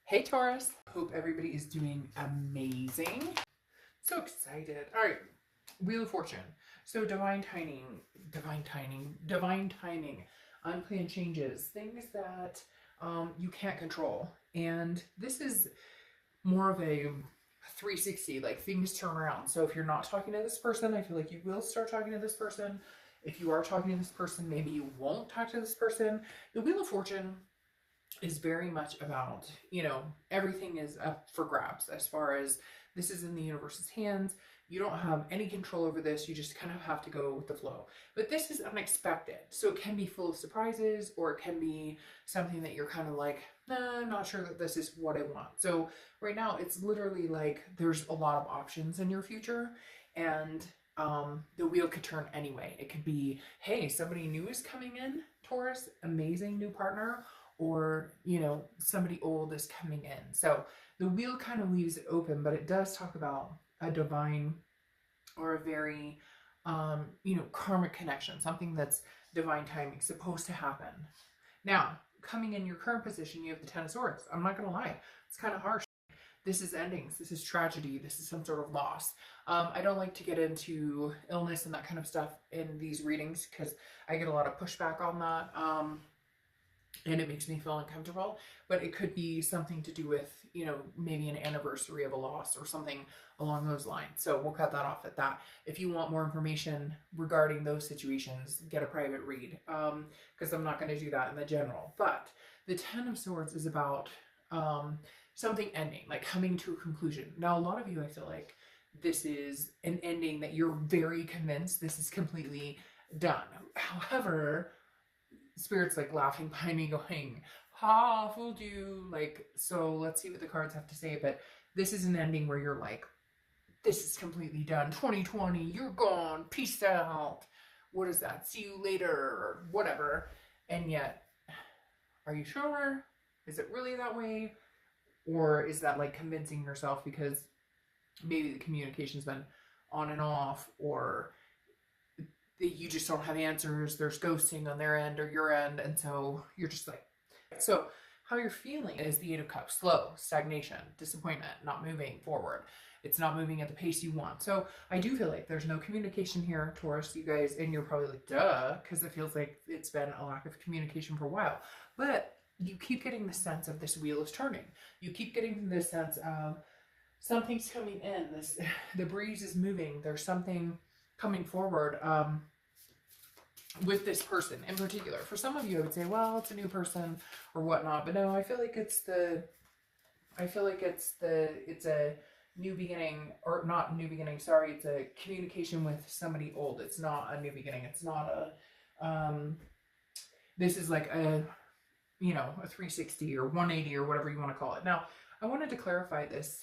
Hey Taurus, hope everybody is doing amazing. So excited. All right, Wheel of Fortune. So divine timing, unplanned changes, things that you can't control. And this is more of a 360, like things turn around. So if you're not talking to this person, I feel like you will start talking to this person. If you are talking to this person, maybe you won't talk to this person. The Wheel of Fortune is very much about, everything is up for grabs as far as this is in the universe's hands. You don't have any control over this. You just kind of have to go with the flow. But this is unexpected. So it can be full of surprises, or it can be something that you're kind of like, nah, I'm not sure that this is what I want. So right now it's literally like there's a lot of options in your future, and the wheel could turn anyway. It could be, hey, somebody new is coming in, Taurus, amazing new partner, or somebody old is coming in. So the wheel kind of leaves it open, but it does talk about a divine or a very karmic connection, something that's divine timing supposed to happen. Now, coming in your current position, you have the Ten of Swords. I'm not gonna lie, it's kind of harsh. This is endings, this is tragedy, this is some sort of loss. I don't like to get into illness and that kind of stuff in these readings because I get a lot of pushback on that. And it makes me feel uncomfortable, but it could be something to do with, maybe an anniversary of a loss or something along those lines. So we'll cut that off at that. If you want more information regarding those situations, get a private read, because I'm not going to do that in the general. But the Ten of Swords is about something ending, like coming to a conclusion. Now, a lot of you, I feel like this is an ending that you're very convinced this is completely done. However, Spirit's like laughing behind me going, ha, fooled you. Like, so let's see what the cards have to say. But this is an ending where you're like, this is completely done. 2020, you're gone. Peace out. What is that? See you later, or whatever. And yet, are you sure? Is it really that way? Or is that like convincing yourself because maybe the communication's been on and off, or you just don't have answers, there's ghosting on their end or your end, and so you're just like, so how you're feeling is the Eight of Cups: slow, stagnation, disappointment, not moving forward. It's not moving at the pace you want. So I do feel like there's no communication here, Taurus, you guys, and you're probably like, duh, because it feels like it's been a lack of communication for a while. But you keep getting the sense of this wheel is turning. You keep getting this sense of something's coming in. The breeze is moving. There's something coming forward with this person in particular. For some of you, I would say, well, it's a new person or whatnot, but no, I feel like it's a new beginning, or not new beginning, sorry, it's a communication with somebody old. It's not a new beginning. It's not this is like a 360 or 180 or whatever you want to call it. Now, I wanted to clarify this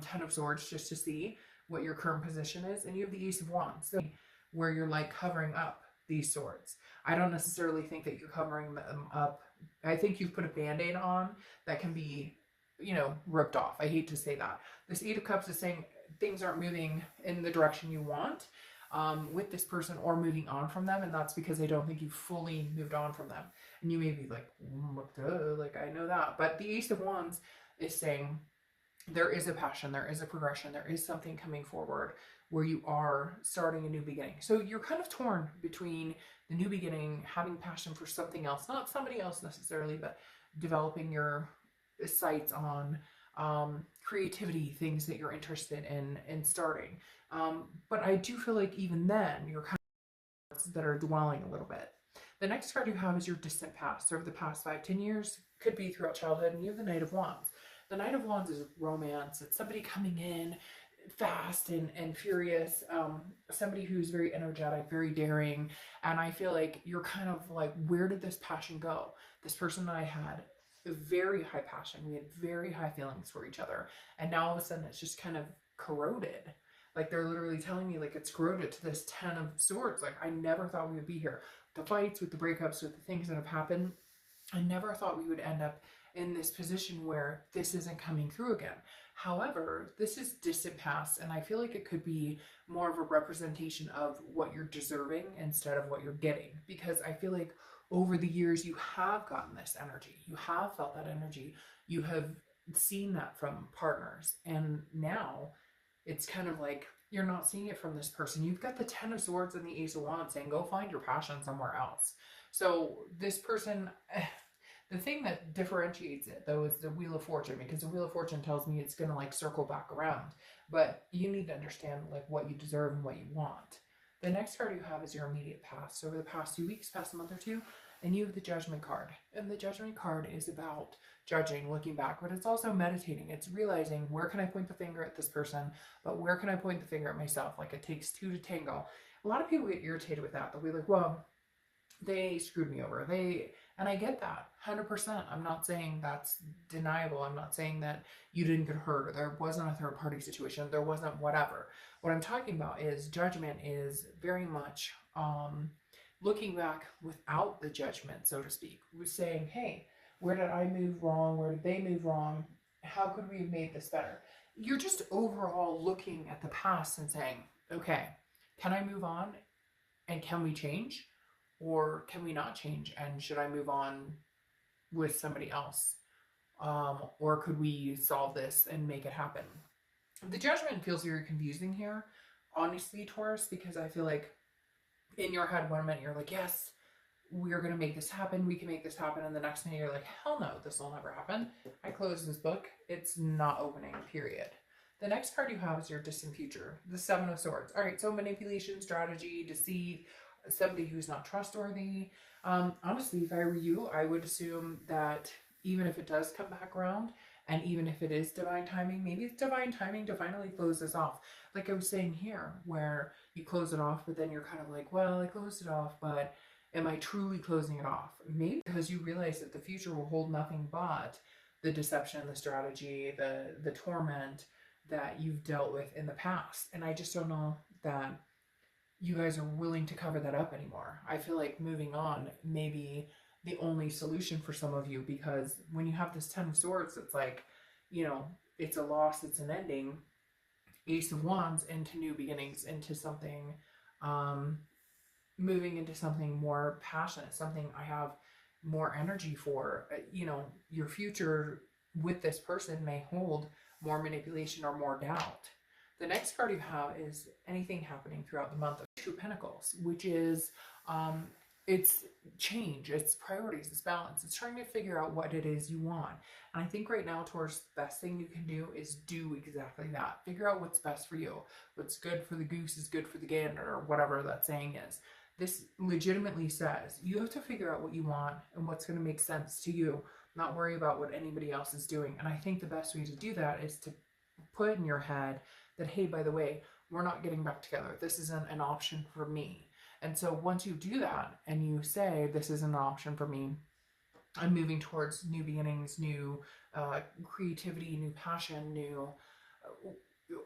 Ten of Swords just to see what your current position is, and you have the Ace of Wands, so where you're like covering up these swords. I don't necessarily think that you're covering them up. I think you've put a band-aid on that can be, ripped off. I hate to say that. This Eight of Cups is saying things aren't moving in the direction you want with this person, or moving on from them, and that's because I don't think you've fully moved on from them. And you may be like, like I know that, but the Ace of Wands is saying there is a passion, there is a progression, there is something coming forward where you are starting a new beginning. So you're kind of torn between the new beginning, having passion for something else, not somebody else necessarily, but developing your sights on creativity, things that you're interested in starting. But I do feel like even then, you're kind of that are dwelling a little bit. The next card you have is your distant past, over the past 5-10 years, could be throughout childhood, and you have the Knight of Wands. The Knight of Wands is romance. It's somebody coming in fast and furious, somebody who's very energetic, very daring, and I feel like you're kind of like, where did this passion go? This person and I had a very high passion. We had very high feelings for each other, and now all of a sudden it's just kind of corroded. Like, they're literally telling me like it's corroded to this Ten of Swords. Like, I never thought we would be here. The fights, with the breakups, with the things that have happened, I never thought we would end up in this position where this isn't coming through again. However, this is distant past, and I feel like it could be more of a representation of what you're deserving instead of what you're getting, because I feel like over the years you have gotten this energy, you have felt that energy, you have seen that from partners. And now it's kind of like you're not seeing it from this person. You've got the Ten of Swords and the Ace of Wands saying, go find your passion somewhere else. So this person, the thing that differentiates it though is the Wheel of Fortune, because the Wheel of Fortune tells me it's going to like circle back around. But you need to understand like what you deserve and what you want. The next card you have is your immediate past. So over the past 2 weeks, past a month or two, and you have the Judgment card. And the Judgment card is about judging, looking back, but it's also meditating. It's realizing, where can I point the finger at this person, but where can I point the finger at myself? Like, it takes two to tango. A lot of people get irritated with that. They'll be like, well, they screwed me over. And I get that 100%. I'm not saying that's deniable. I'm not saying that you didn't get hurt or there wasn't a third party situation. There wasn't whatever. What I'm talking about is judgment is very much looking back without the judgment, so to speak. We're saying, hey, where did I move wrong? Where did they move wrong? How could we have made this better? You're just overall looking at the past and saying, okay, can I move on? And can we change? Or can we not change? And should I move on with somebody else? Or could we solve this and make it happen? The judgment feels very confusing here, honestly, Taurus, because I feel like in your head, 1 minute you're like, yes, we're going to make this happen. We can make this happen. And the next minute you're like, hell no, this will never happen. I close this book. It's not opening, period. The next card you have is your distant future, the Seven of Swords. All right, so manipulation, strategy, deceit, somebody who's not trustworthy. Honestly, if I were you, I would assume that even if it does come back around, and even if it is divine timing, maybe it's divine timing to finally close this off. Like I was saying here, where you close it off, but then you're kind of like, well, I closed it off, but am I truly closing it off? Maybe because you realize that the future will hold nothing but the deception, the strategy, the torment that you've dealt with in the past. And I just don't know that you guys are willing to cover that up anymore. I feel like moving on may be the only solution for some of you, because when you have this Ten of Swords, it's like, you know, it's a loss, it's an ending. Ace of Wands into new beginnings, into something, moving into something more passionate, something I have more energy for. You know, your future with this person may hold more manipulation or more doubt. The next card you have is anything happening throughout the month of Two of Pentacles, which is it's change, it's priorities, it's balance, it's trying to figure out what it is you want. And I think right now, Taurus, the best thing you can do is do exactly that. Figure out what's best for you. What's good for the goose is good for the gander, or whatever that saying is. This legitimately says you have to figure out what you want and what's going to make sense to you, not worry about what anybody else is doing. And I think the best way to do that is to put in your head that, hey, by the way, we're not getting back together. This isn't an option for me. And so once you do that and you say, this isn't an option for me, I'm moving towards new beginnings, new creativity, new passion, new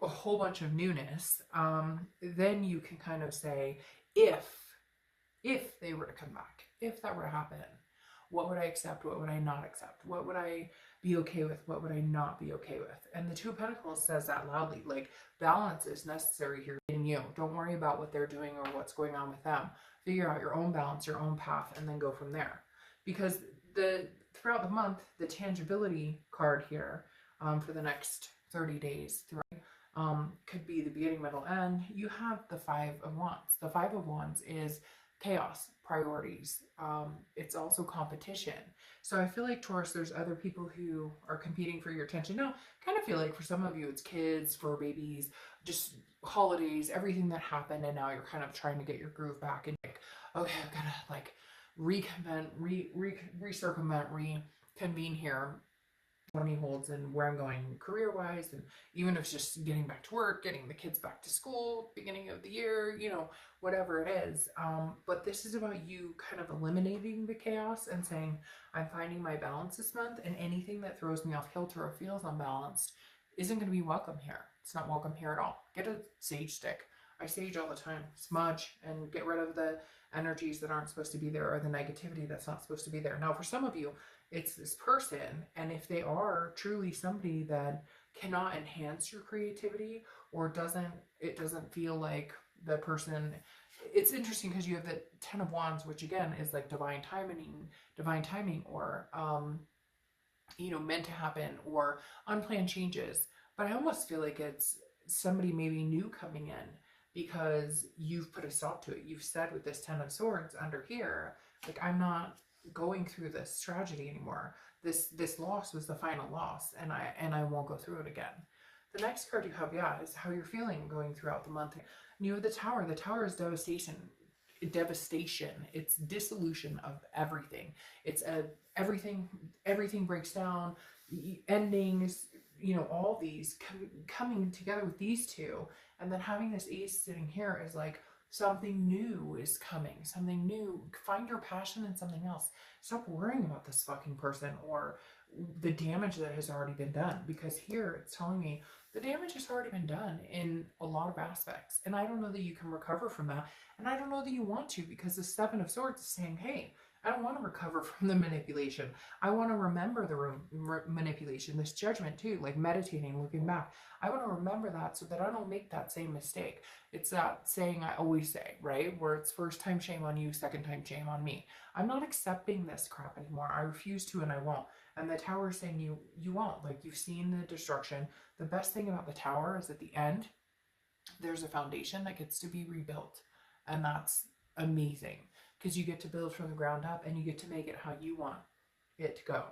a whole bunch of newness, then you can kind of say, if they were to come back, if that were to happen, what would I accept? What would I not accept? What would I be okay with? What would I not be okay with? And the Two of Pentacles says that loudly. Like, balance is necessary here in you. Don't worry about what they're doing or what's going on with them. Figure out your own balance, your own path, and then go from there. Because throughout the month, the tangibility card here for the next 30 days could be the beginning, middle, end. You have the Five of Wands. The Five of Wands is chaos, priorities. It's also competition. So I feel like, Taurus, there's other people who are competing for your attention. Now, kind of feel like for some of you, it's kids, fur babies, just holidays, everything that happened, and now you're kind of trying to get your groove back and like, okay, I've got to like reconvene here. What he holds and where I'm going career-wise, and even if it's just getting back to work, getting the kids back to school, beginning of the year, you know, whatever it is. But this is about you kind of eliminating the chaos and saying, I'm finding my balance this month, and anything that throws me off kilter or feels unbalanced isn't going to be welcome here. It's not welcome here at all. Get a sage stick. I sage all the time. Smudge and get rid of the energies that aren't supposed to be there, or the negativity that's not supposed to be there. Now, for some of you, it's this person, and if they are truly somebody that cannot enhance your creativity, or it doesn't feel like the person. It's interesting because you have the Ten of Wands, which again is like divine timing, or meant to happen, or unplanned changes. But I almost feel like it's somebody maybe new coming in because you've put a stop to it. You've said with this Ten of Swords under here, like, I'm not going through this tragedy anymore. This loss was the final loss, and I won't go through it again. The next card you have, yeah, is how you're feeling going throughout the month. And you have the Tower. The Tower is devastation. Devastation. It's dissolution of everything. It's everything breaks down, endings, all these coming together with these two, and then having this Ace sitting here is like something new is coming, something new. Find your passion in something else. Stop worrying about this fucking person or the damage that has already been done, because here it's telling me the damage has already been done in a lot of aspects, and I don't know that you can recover from that, and I don't know that you want to, because the Seven of Swords is saying, hey, I don't want to recover from the manipulation. I want to remember the manipulation, this judgment too, like meditating, looking back. I want to remember that so that I don't make that same mistake. It's that saying I always say, right? Where it's first time shame on you, second time shame on me. I'm not accepting this crap anymore. I refuse to, and I won't. And the Tower is saying you won't. Like, you've seen the destruction. The best thing about the Tower is at the end, there's a foundation that gets to be rebuilt. And that's amazing, because you get to build from the ground up and you get to make it how you want it to go.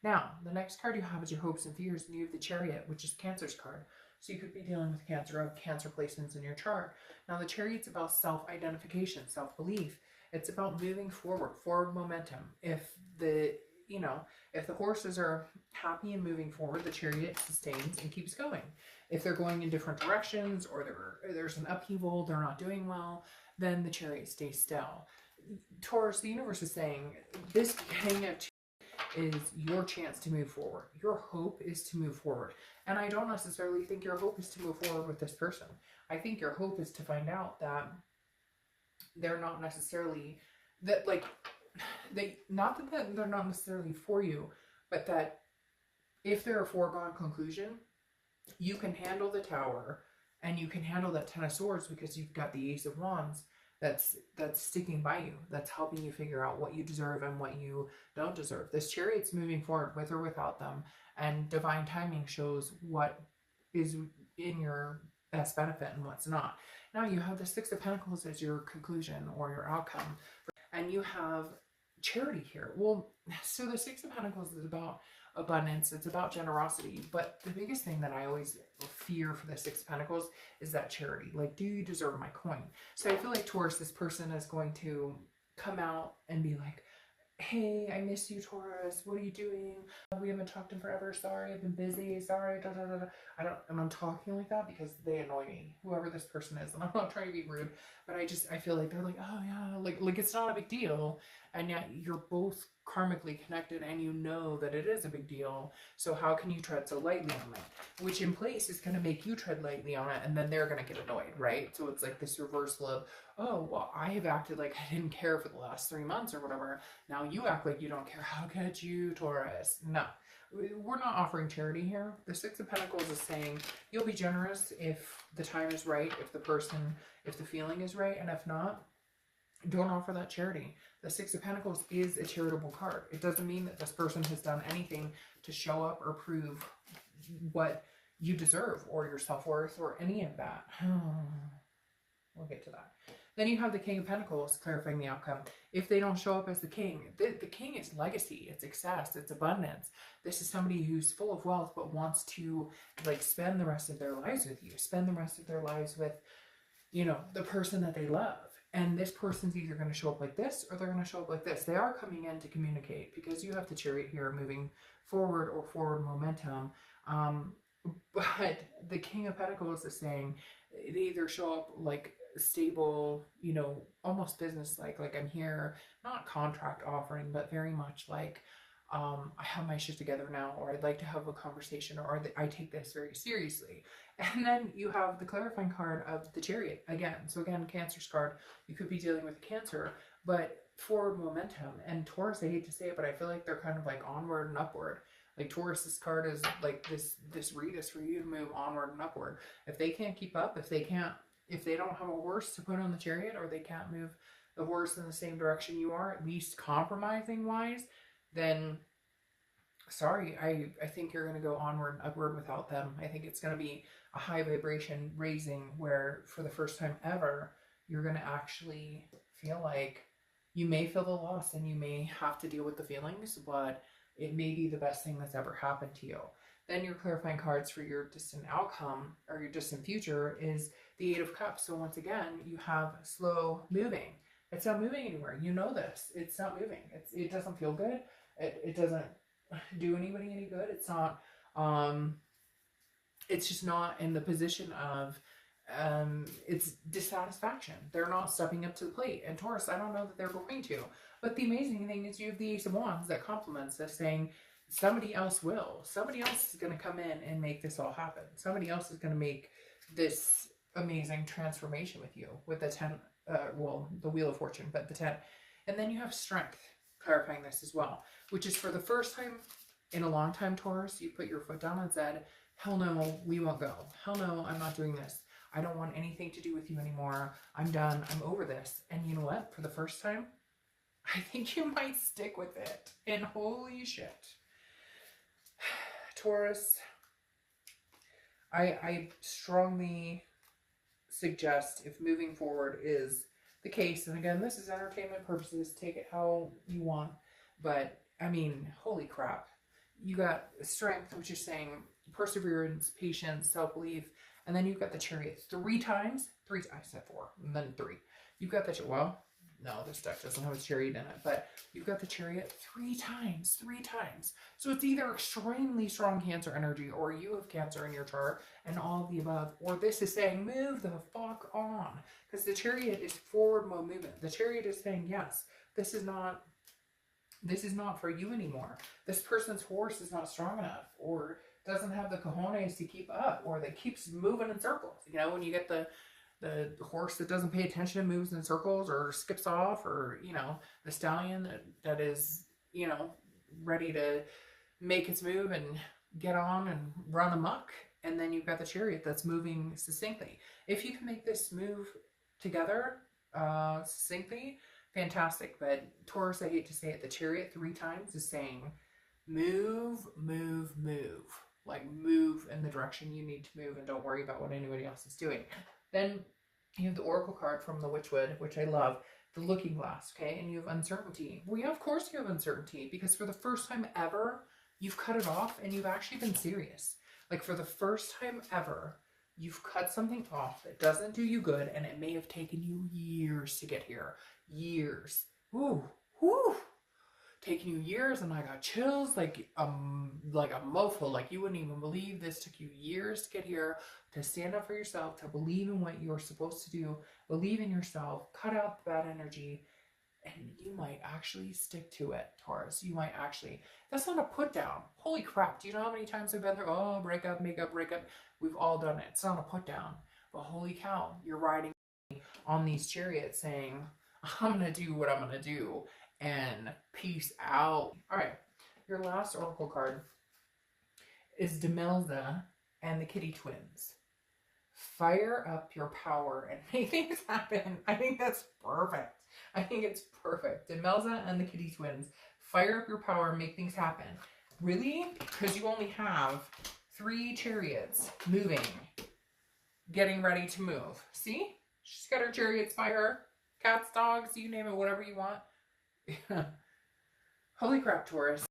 Now, the next card you have is your hopes and fears, and you have the Chariot, which is Cancer's card. So you could be dealing with Cancer, or Cancer placements in your chart. Now, the Chariot's about self-identification, self-belief. It's about moving forward momentum. If the horses are happy and moving forward, the Chariot sustains and keeps going. If they're going in different directions, or there's an upheaval, they're not doing well, then the Chariot stays still. Taurus, the universe is saying this hangout is your chance to move forward. Your hope is to move forward. And I don't necessarily think your hope is to move forward with this person. I think your hope is to find out that they're not necessarily, that like, not that they're not necessarily for you, but that if they're a foregone conclusion, you can handle the Tower and you can handle that Ten of Swords, because you've got the Ace of Wands that's sticking by you, that's helping you figure out what you deserve and what you don't deserve. This Chariot's moving forward with or without them, and divine timing shows what is in your best benefit and what's not. Now you have the Six of Pentacles as your conclusion or your outcome, and you have charity here. Well, so the Six of Pentacles is about abundance, it's about generosity, but the biggest thing that I always fear for the Six of Pentacles is that charity. Like, do you deserve my coin? So I feel like Taurus, this person is going to come out and be like, hey, I miss you, Taurus. What are you doing? We haven't talked in forever. Sorry, I've been busy. Sorry. Da, da, da, da. I'm talking like that because they annoy me, whoever this person is. And I'm not trying to be rude, but I feel like they're like, oh yeah, like it's not a big deal. And yet you're both karmically connected and you know that it is a big deal. So how can you tread so lightly on it? Which in place is going to make you tread lightly on it, and then they're going to get annoyed, right? So it's like this reversal of, oh, well, I have acted like I didn't care for the last 3 months or whatever. Now you act like you don't care. How could you, Taurus? No, we're not offering charity here. The Six of Pentacles is saying you'll be generous if the time is right, if the feeling is right, and if not, don't offer that charity. The Six of Pentacles is a charitable card. It doesn't mean that this person has done anything to show up or prove what you deserve or your self-worth or any of that. We'll get to that. Then you have the King of Pentacles clarifying the outcome. If they don't show up as the king, the king is legacy, it's success, it's abundance. This is somebody who's full of wealth but wants to like spend the rest of their lives with you, spend the rest of their lives with, the person that they love. And this person's either going to show up like this or they're going to show up like this. They are coming in to communicate because you have the Chariot here moving forward or forward momentum. But the King of Pentacles is saying they either show up like stable, almost business-like I'm here, not contract offering, but very much like, I have my shit together now, or I'd like to have a conversation, or I take this very seriously. And then you have the clarifying card of the Chariot again. So again, Cancer's card, you could be dealing with Cancer, but forward momentum. And Taurus, I hate to say it, but I feel like they're kind of like onward and upward. Like Taurus's card is like this read is for you to move onward and upward. If they can't keep up, if they don't have a horse to put on the Chariot, or they can't move the horse in the same direction you are, at least compromising wise, then sorry, I think you're going to go onward and upward without them. I think it's going to be a high vibration raising where for the first time ever, you're going to actually feel like you may feel the loss and you may have to deal with the feelings, but it may be the best thing that's ever happened to you. Then your clarifying cards for your distant outcome or your distant future is the Eight of Cups. So once again, you have slow moving. It's not moving anywhere. You know this. It's not moving. It doesn't feel good. It doesn't do anybody any good. It's not it's just not in the position of it's dissatisfaction. They're not stepping up to the plate. And Taurus, I don't know that they're going to. But the amazing thing is you have the Ace of Wands that complements this, saying somebody else will. Somebody else is going to come in and make this all happen. Somebody else is going to make this amazing transformation with you with the 10, well, the Wheel of Fortune, but the 10. And then you have Strength, clarifying this as well, which is for the first time in a long time, Taurus, you put your foot down and said, hell no, we won't go. Hell no, I'm not doing this. I don't want anything to do with you anymore. I'm done. I'm over this. And you know what? For the first time, I think you might stick with it. And holy shit. Taurus, I strongly suggest, if moving forward is the case, and again, this is entertainment purposes, take it how you want, but I mean, holy crap. You got Strength, which is saying perseverance, patience, self-belief, and then you've got the Chariot three times. I said 4, and then 3. You've got the, well, no, this deck doesn't have a Chariot in it, but you've got the Chariot 3 times. So it's either extremely strong Cancer energy, or you have Cancer in your chart, and all of the above, or this is saying, move the fuck on. Because the Chariot is forward mode movement. The Chariot is saying, yes, this is not for you anymore. This person's horse is not strong enough, or doesn't have the cojones to keep up, or that keeps moving in circles. You know, when you get the horse that doesn't pay attention and moves in circles or skips off, or, you know, the stallion that is, you know, ready to make its move and get on and run amok. And then you've got the Chariot that's moving succinctly. If you can make this move together succinctly, fantastic. But Taurus, I hate to say it, the Chariot 3 times is saying move, move, move. Like, move in the direction you need to move and don't worry about what anybody else is doing. Then you have the Oracle card from the Witchwood, which I love, the Looking Glass, okay? And you have uncertainty. Well, yeah, of course you have uncertainty, because for the first time ever, you've cut it off and you've actually been serious. Like, for the first time ever, you've cut something off that doesn't do you good, and it may have taken you years to get here. Years. Woo, woo. Taking you years, and I got chills like a mofo. Like, you wouldn't even believe this took you years to get here, to stand up for yourself, to believe in what you're supposed to do, believe in yourself, cut out the bad energy, and you might actually stick to it, Taurus. You might actually. That's not a put down. Holy crap. Do you know how many times I've been there? Oh, break up, make up, break up. We've all done it. It's not a put down. But holy cow, you're riding on these chariots saying, I'm going to do what I'm going to do, and peace out. All right, your last oracle card is Demelza and the Kitty Twins. Fire up your power and make things happen. I think that's perfect. I think it's perfect. Demelza and the Kitty Twins. Fire up your power and make things happen. Really? Because you only have 3 chariots moving, getting ready to move. See? She's got her chariots by her. Cats, dogs, you name it, whatever you want. Holy crap, Taurus.